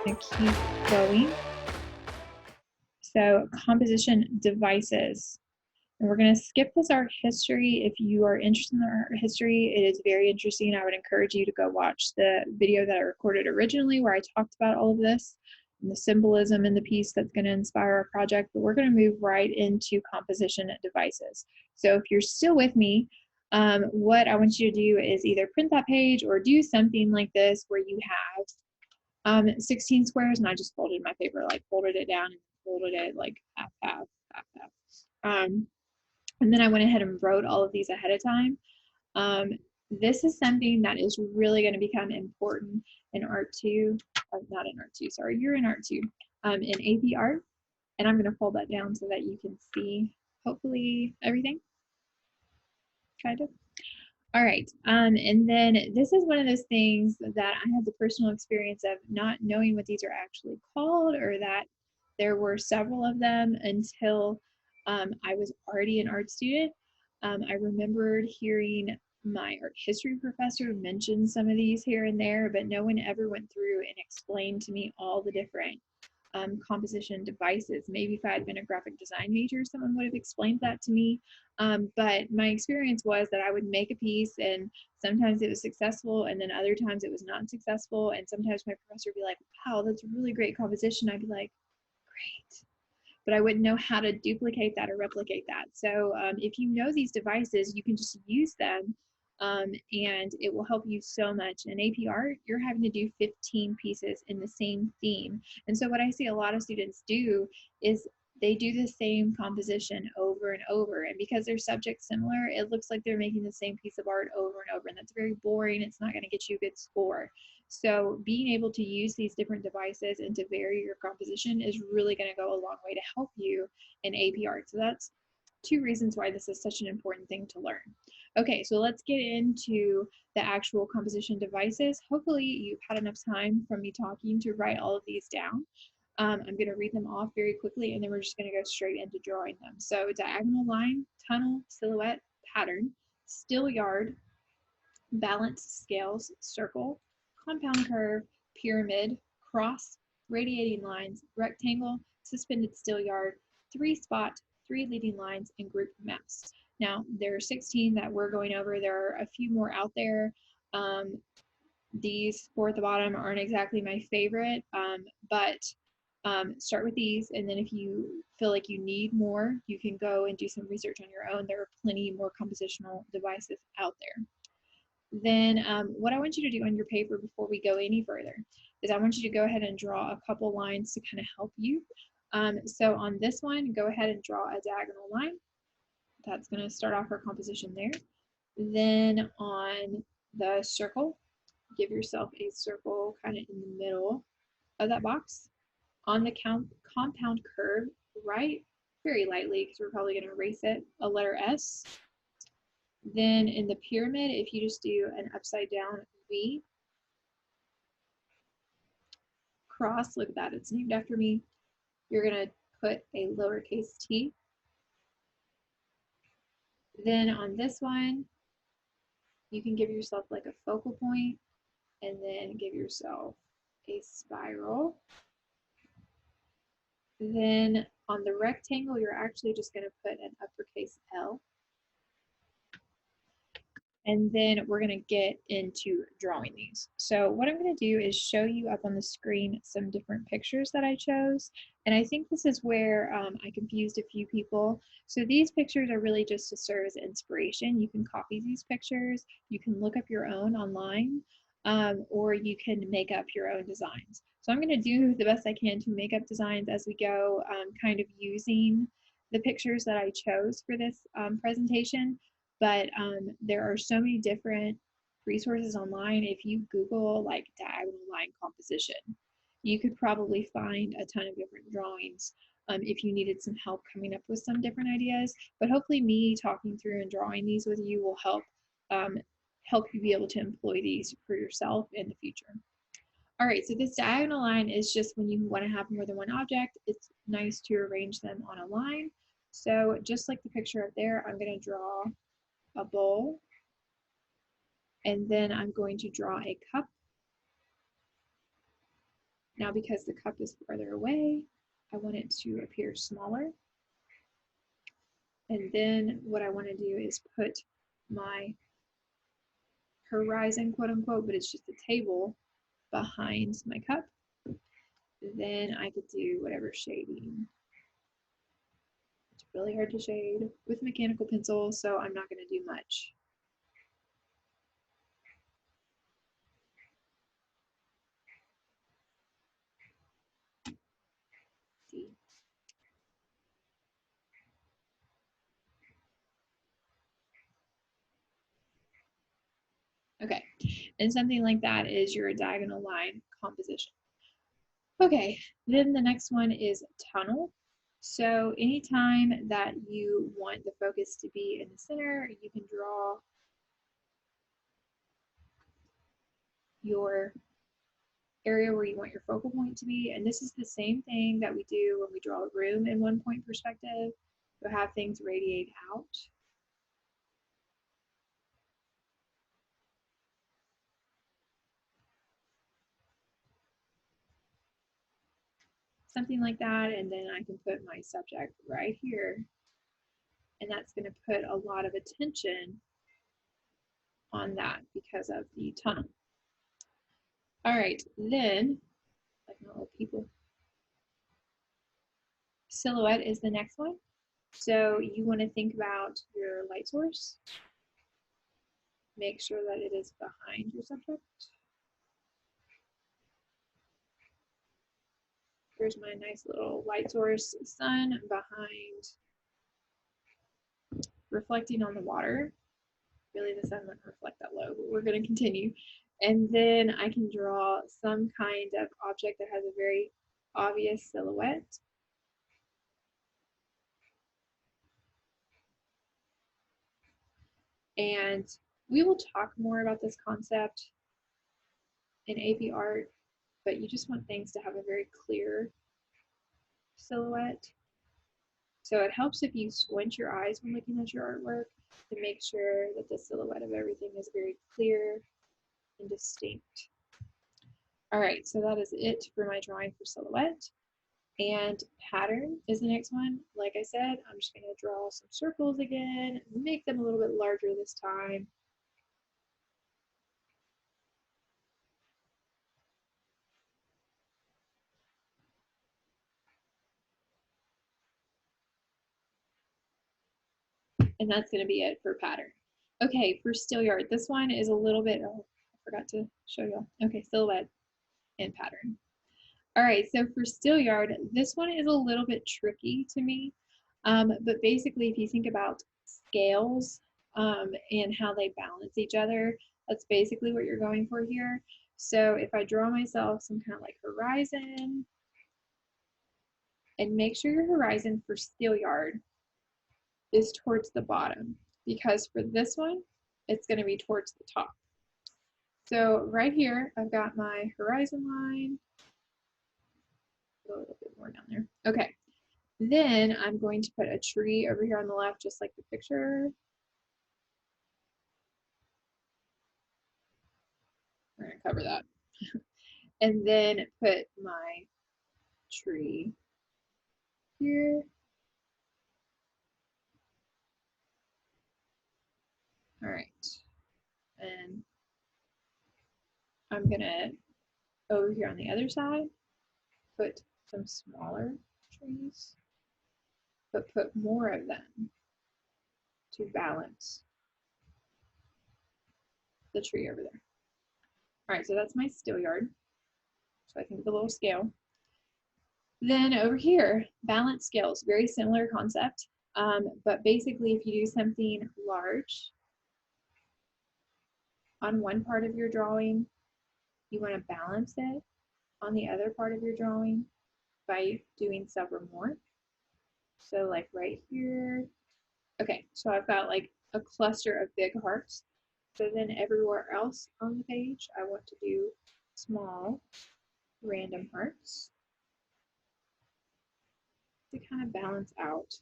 going to keep going. So composition devices. And we're going to skip this art history. If you are interested in the art history, it is very interesting. I would encourage you to go watch the video that I recorded originally where I talked about all of this and the symbolism in the piece that's going to inspire our project. But we're going to move right into composition devices. So if you're still with me, what I want you to do is either print that page or do something like this where you have 16 squares, and I just folded my paper, like folded it down and folded it like half, half, half, half. And then I went ahead and wrote all of these ahead of time. This is something that is really going to become important in Art 2, not in Art 2, sorry, you're in Art 2, in AP Art. And I'm going to fold that down so that you can see, hopefully, everything, kind of. All right, and then this is one of those things that I had the personal experience of not knowing what these are actually called, or that there were several of them until I was already an art student. I remembered hearing my art history professor mention some of these here and there, but no one ever went through and explained to me all the different composition devices. Maybe if I had been a graphic design major, someone would have explained that to me. But my experience was that I would make a piece and sometimes it was successful and then other times it was not successful. And sometimes my professor would be like, wow, that's a really great composition. I'd be like, great. But I wouldn't know how to duplicate that or replicate that. So if you know these devices, you can just use them and it will help you so much. In AP Art, you're having to do 15 pieces in the same theme. And so what I see a lot of students do is they do the same composition over and over. And because their subject's similar, it looks like they're making the same piece of art over and over. And that's very boring. It's not going to get you a good score. So being able to use these different devices and to vary your composition is really going to go a long way to help you in AP Art. So that's 2 reasons why this is such an important thing to learn. Okay, so let's get into the actual composition devices. Hopefully you've had enough time from me talking to write all of these down. I'm going to read them off very quickly and then we're just going to go straight into drawing them. So diagonal line, tunnel, silhouette, pattern, still yard, balance, scales, circle, compound curve, pyramid, cross, radiating lines, rectangle, suspended still yard, 3 spot, 3 leading lines, and group maps. Now, there are 16 that we're going over. There are a few more out there. These 4 at the bottom aren't exactly my favorite, but start with these, and then if you feel like you need more, you can go and do some research on your own. There are plenty more compositional devices out there. Then what I want you to do on your paper before we go any further is I want you to go ahead and draw a couple lines to kind of help you. So on this one, go ahead and draw a diagonal line. That's going to start off our composition there. Then on the circle, give yourself a circle kind of in the middle of that box. On the compound curve, write very lightly because we're probably going to erase it, a letter S. Then in the pyramid, if you just do an upside down V, cross, look at that, it's named after me. You're going to put a lowercase t. Then on this one, you can give yourself like a focal point and then give yourself a spiral. Then on the rectangle, you're actually just going to put an uppercase L. And then we're going to get into drawing these. So what I'm going to do is show you up on the screen some different pictures that I chose. And I think this is where I confused a few people. So these pictures are really just to serve as inspiration. You can copy these pictures, you can look up your own online, or you can make up your own designs. So I'm going to do the best I can to make up designs as we go, kind of using the pictures that I chose for this presentation. But there are so many different resources online. If you Google like diagonal line composition, you could probably find a ton of different drawings if you needed some help coming up with some different ideas. But hopefully me talking through and drawing these with you will help help you be able to employ these for yourself in the future. All right, so this diagonal line is just when you want to have more than one object, it's nice to arrange them on a line. So just like the picture up there, I'm going to draw a bowl, and then I'm going to draw a cup, Now because the cup is farther away, I want it to appear smaller. And then what I want to do is put my horizon, quote unquote, but it's just a table behind my cup. Then I could do whatever shading. It's really hard to shade with mechanical pencil, so I'm not going to do much. See. Okay, and something like that is your diagonal line composition. Okay, then the next one is tunnel. So anytime that you want the focus to be in the center, you can draw your area where you want your focal point to be. And this is the same thing that we do when we draw a room in one point perspective. You'll have things radiate out. Something like that, and then I can put my subject right here, and that's going to put a lot of attention on that because of the tunnel. All right, then, like my little people, silhouette is the next one. So you want to think about your light source. Make sure that it is behind your subject. Here's my nice little light source, sun behind, reflecting on the water. Really, the sun wouldn't reflect that low, but we're going to continue. And then I can draw some kind of object that has a very obvious silhouette. And we will talk more about this concept in AP art, but you just want things to have a very clear silhouette. So it helps if you squint your eyes when looking at your artwork to make sure that the silhouette of everything is very clear and distinct. All right, so that is it for my drawing for silhouette. And pattern is the next one. Like I said, I'm just going to draw some circles again, make them a little bit larger this time. And that's going to be it for pattern. Okay, for still yard, this one is a little bit, oh, I forgot to show y'all. Okay, silhouette and pattern. All right, so for still yard, this one is a little bit tricky to me. But basically, if you think about scales and how they balance each other, that's basically what you're going for here. So if I draw myself some kind of like horizon, and make sure your horizon for still yard is towards the bottom, because for this one, it's going to be towards the top. So right here, I've got my horizon line, a little bit more down there. Okay, then I'm going to put a tree over here on the left, just like the picture. We're going to cover that. And then put my tree here. All right. And I'm going to, over here on the other side, put some smaller trees, but put more of them to balance the tree over there. All right, so that's my still yard. So I think the little scale. Then over here, balance scales, very similar concept. But basically, if you do something large on one part of your drawing, you want to balance it on the other part of your drawing by doing several more. So like right here, okay, so I've got like a cluster of big hearts. So then everywhere else on the page, I want to do small random hearts to kind of balance out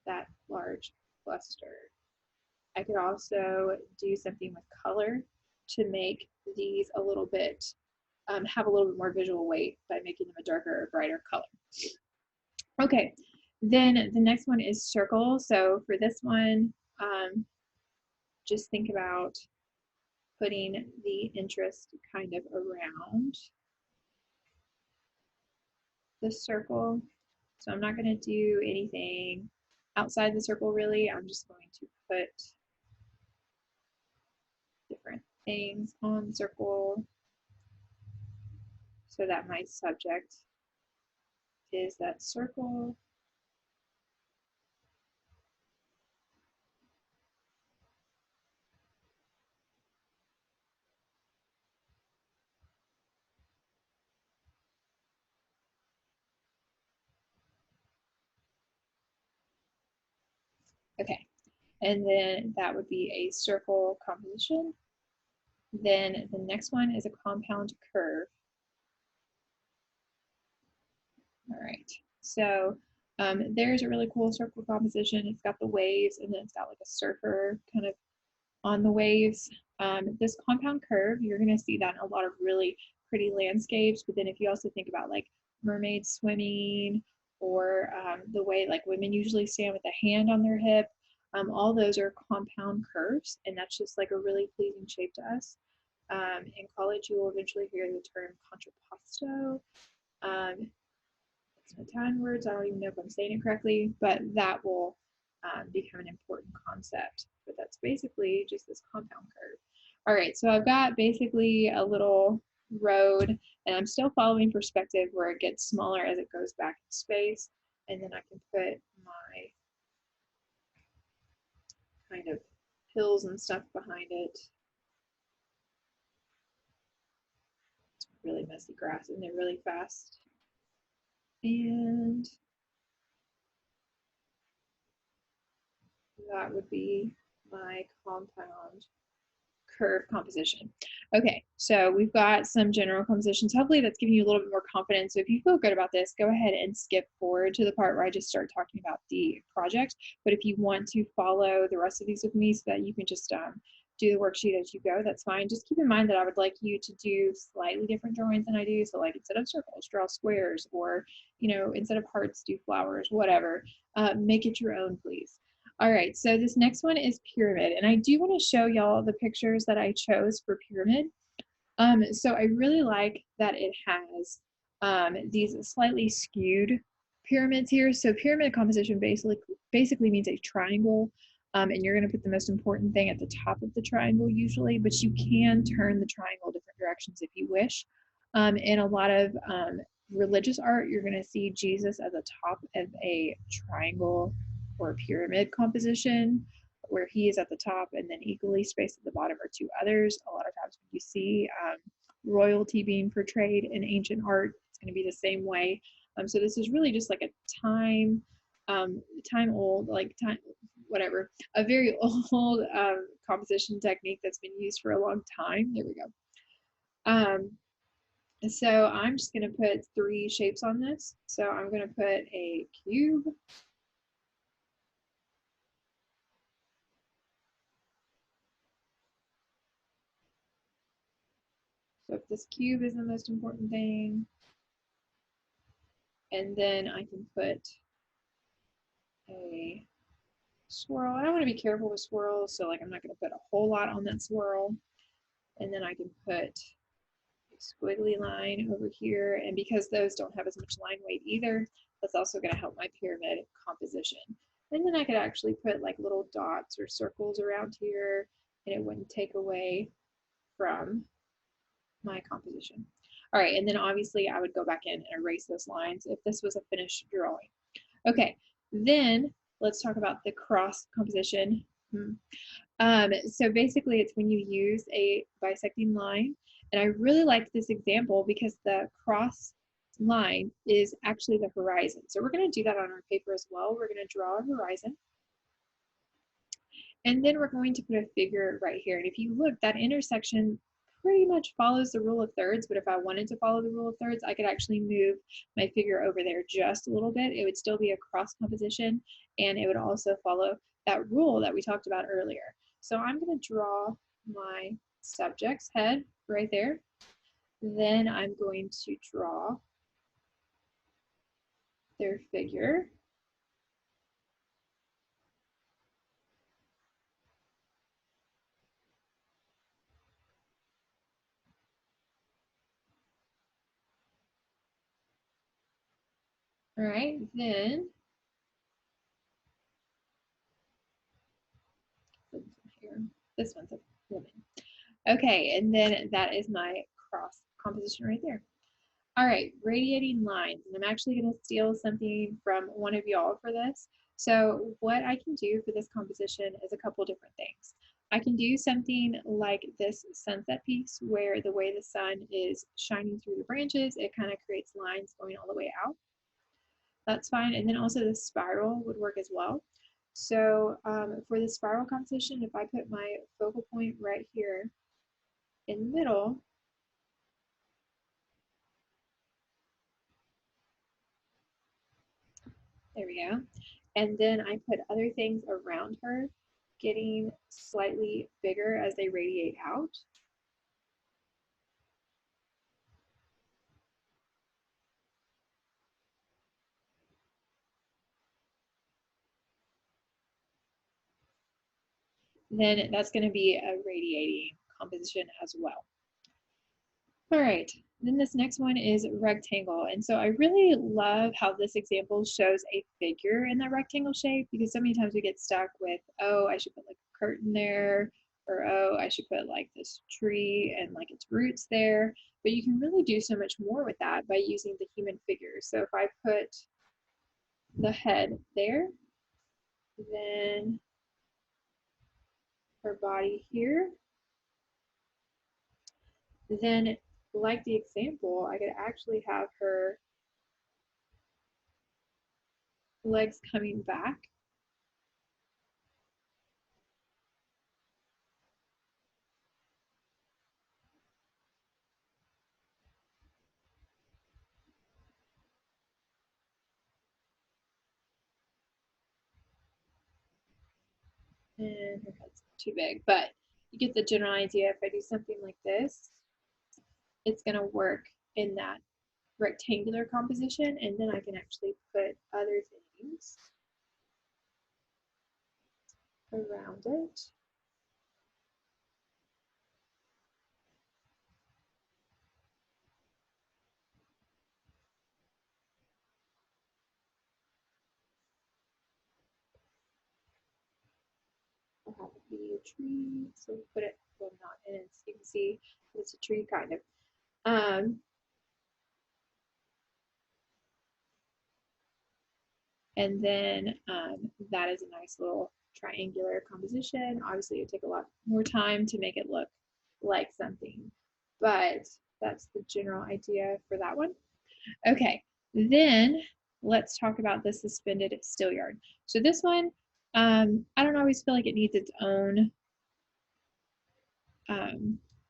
that large cluster. I could also do something with color to make these a little bit have a little bit more visual weight by making them a darker or brighter color. Okay, then the next one is circle. So for this one, just think about putting the interest kind of around the circle. So I'm not going to do anything outside the circle really. I'm just going to put different things on the circle so that my subject is that circle. Okay, and then that would be a circle composition. Then the next one is a compound curve. All right, so there's a really cool circle composition. It's got the waves and then it's got like a surfer kind of on the waves. This compound curve, you're going to see that in a lot of really pretty landscapes, but then if you also think about like mermaids swimming or the way like women usually stand with a hand on their hip, all those are compound curves, and that's just like a really pleasing shape to us. In college, you will eventually hear the term contrapposto. It's an Italian words. I don't even know if I'm saying it correctly, but that will become an important concept. But that's basically just this compound curve. All right, so I've got basically a little road, and I'm still following perspective where it gets smaller as it goes back in space, and then I can put my kind of hills and stuff behind it. It's really messy grass, and they're really fast. And that would be my compound curve composition. Okay, so we've got some general compositions. Hopefully that's giving you a little bit more confidence. So if you feel good about this, go ahead and skip forward to the part where I just start talking about the project. But if you want to follow the rest of these with me so that you can just do the worksheet as you go, that's fine. Just keep in mind that I would like you to do slightly different drawings than I do. So like instead of circles, draw squares, or instead of hearts, do flowers, whatever. Make it your own, please. All right, so this next one is pyramid, and I do want to show y'all the pictures that I chose for pyramid. So I really like that it has these slightly skewed pyramids here. So pyramid composition basically means a triangle, and you're going to put the most important thing at the top of the triangle usually, but you can turn the triangle different directions if you wish. In a lot of religious art, you're going to see Jesus at the top of a triangle or pyramid composition, where he is at the top and then equally spaced at the bottom are two others. A lot of times when you see royalty being portrayed in ancient art, it's going to be the same way. So this is really just like a time old, whatever, a very old composition technique that's been used for a long time. There we go. So I'm just going to put 3 shapes on this. So I'm going to put a cube. So if this cube is the most important thing, and then I can put a swirl. I want to be careful with swirls, so like I'm not going to put a whole lot on that swirl. And then I can put a squiggly line over here, and because those don't have as much line weight either, that's also going to help my pyramid composition. And then I could actually put like little dots or circles around here, and it wouldn't take away from my composition. All right, and then obviously I would go back in and erase those lines if this was a finished drawing. Okay, then let's talk about the cross composition. So basically it's when you use a bisecting line, and I really like this example because the cross line is actually the horizon. So we're going to do that on our paper as well. We're going to draw a horizon. And then we're going to put a figure right here. And if you look, that intersection pretty much follows the rule of thirds, but if I wanted to follow the rule of thirds, I could actually move my figure over there just a little bit. It would still be a cross composition, and it would also follow that rule that we talked about earlier. So I'm going to draw my subject's head right there. Then I'm going to draw their figure. All right, then here, this one's a woman. Okay, and then that is my cross composition right there. All right, radiating lines. And I'm actually going to steal something from one of y'all for this. So what I can do for this composition is a couple different things. I can do something like this sunset piece where the way the sun is shining through the branches, it kind of creates lines going all the way out. That's fine. And then also the spiral would work as well. So for the spiral composition, if I put my focal point right here in the middle, there we go. And then I put other things around her, getting slightly bigger as they radiate out. Then that's going to be a radiating composition as well. All right, then this next one is rectangle. And so I really love how this example shows a figure in that rectangle shape because so many times we get stuck with, oh, I should put like a curtain there, or oh, I should put like this tree and like its roots there. But you can really do so much more with that by using the human figure. So if I put the head there, then her body here, then like the example, I could actually have her legs coming back. And her head's too big, but you get the general idea. If I do something like this, it's going to work in that rectangular composition, and then I can actually put other things around it. I'll have it be a tree, so put it, well, not in it, so you can see it's a tree kind of. And then that is a nice little triangular composition. Obviously, it would take a lot more time to make it look like something, but that's the general idea for that one. Okay, then let's talk about the suspended still yard. So this one, I don't always feel like it needs its own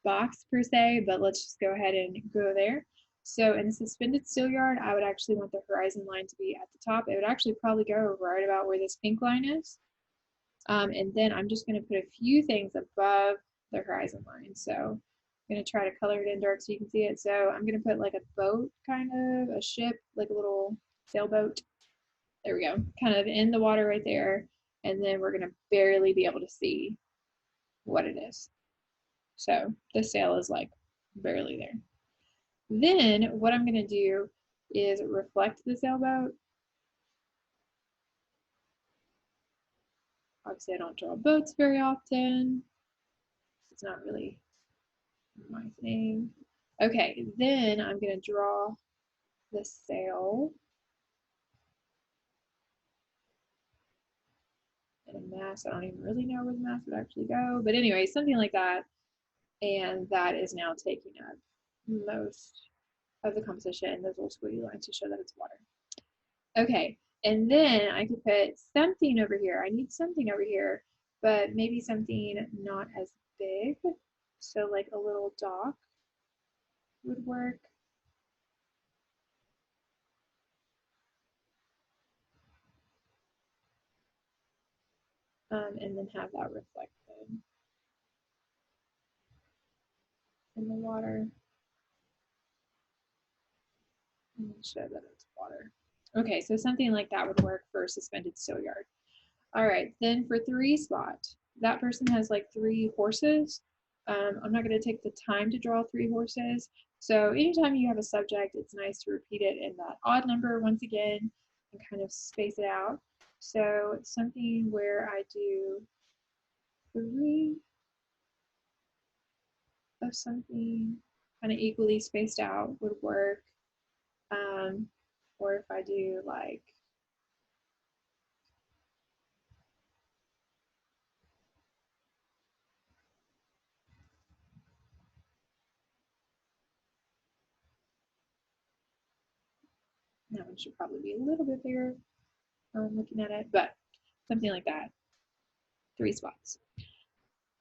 box per se, but let's just go ahead and go there. So in the suspended still yard, I would actually want the horizon line to be at the top. It would actually probably go right about where this pink line is. And then I'm just going to put a few things above the horizon line. So I'm going to try to color it in dark so you can see it. So I'm going to put like a boat, kind of a ship, like a little sailboat. There we go, kind of in the water right there. And then we're going to barely be able to see what it is. So the sail is like barely there. Then what I'm going to do is reflect the sailboat. Obviously, I don't draw boats very often. It's not really my thing. Okay, then I'm going to draw the sail and a mast. I don't even really know where the mast would actually go. But anyway, something like that. And that is now taking up most of the composition, and those little squiggly lines to show that it's water. Okay, and then I could put something over here. I need something over here, but maybe something not as big. So like a little dock would work. And then have that reflected in the water. And show that it's water. Okay, so something like that would work for suspended still yard. All right, then for 3 spot, that person has like 3 horses. I'm not going to take the time to draw 3 horses. So anytime you have a subject, it's nice to repeat it in that odd number once again and kind of space it out. So something where I do 3 of something kind of equally spaced out would work. Or if I do like that one should probably be a little bit bigger looking at it, but something like that. 3 spots.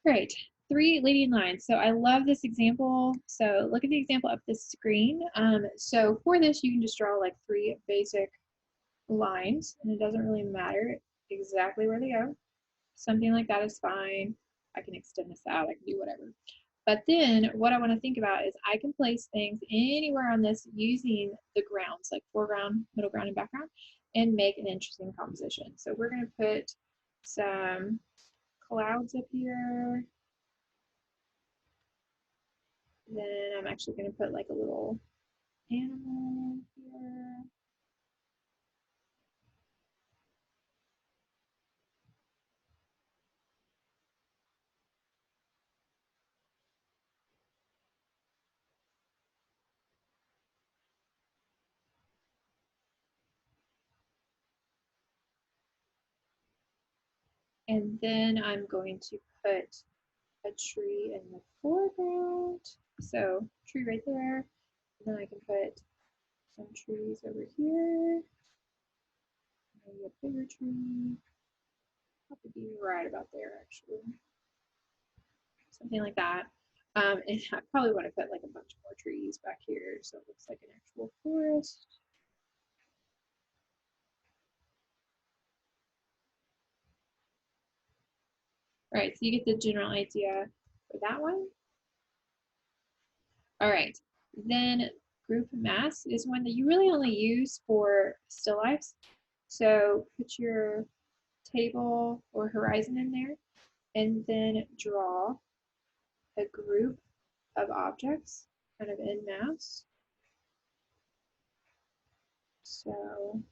Great. 3 leading lines. So I love this example. So look at the example up the screen. So for this, you can just draw like 3 basic lines, and it doesn't really matter exactly where they go. Something like that is fine. I can extend this out. I can do whatever. But then what I want to think about is I can place things anywhere on this using the grounds, like foreground, middle ground, and background, and make an interesting composition. So we're going to put some clouds up here. Then I'm actually going to put like a little animal here. And then I'm going to put a tree in the foreground. So tree right there. And then I can put some trees over here. Maybe a bigger tree. Probably be right about there actually. Something like that. And I probably want to put like a bunch more trees back here so it looks like an actual forest. All right, so you get the general idea for that one. All right, then group mass is one that you really only use for still lifes. So put your table or horizon in there and then draw a group of objects kind of en masse. So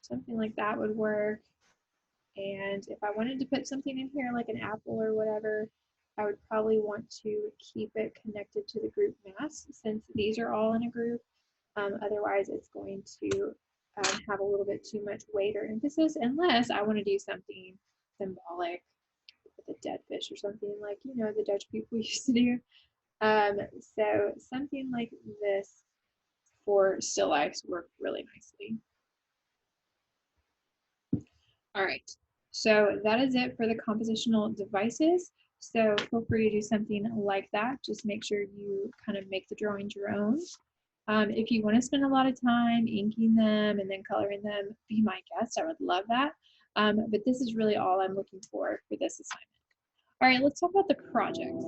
something like that would work. And if I wanted to put something in here like an apple or whatever, I would probably want to keep it connected to the group mass since these are all in a group. Otherwise, it's going to have a little bit too much weight or emphasis unless I want to do something symbolic with a dead fish or something like, you know, the Dutch people used to do. So something like this for still lifes work really nicely. All right, so that is it for the compositional devices. So feel free to do something like that. Just make sure you kind of make the drawings your own. If you want to spend a lot of time inking them and then coloring them, be my guest. I would love that. But this is really all I'm looking for this assignment. All right, let's talk about the projects.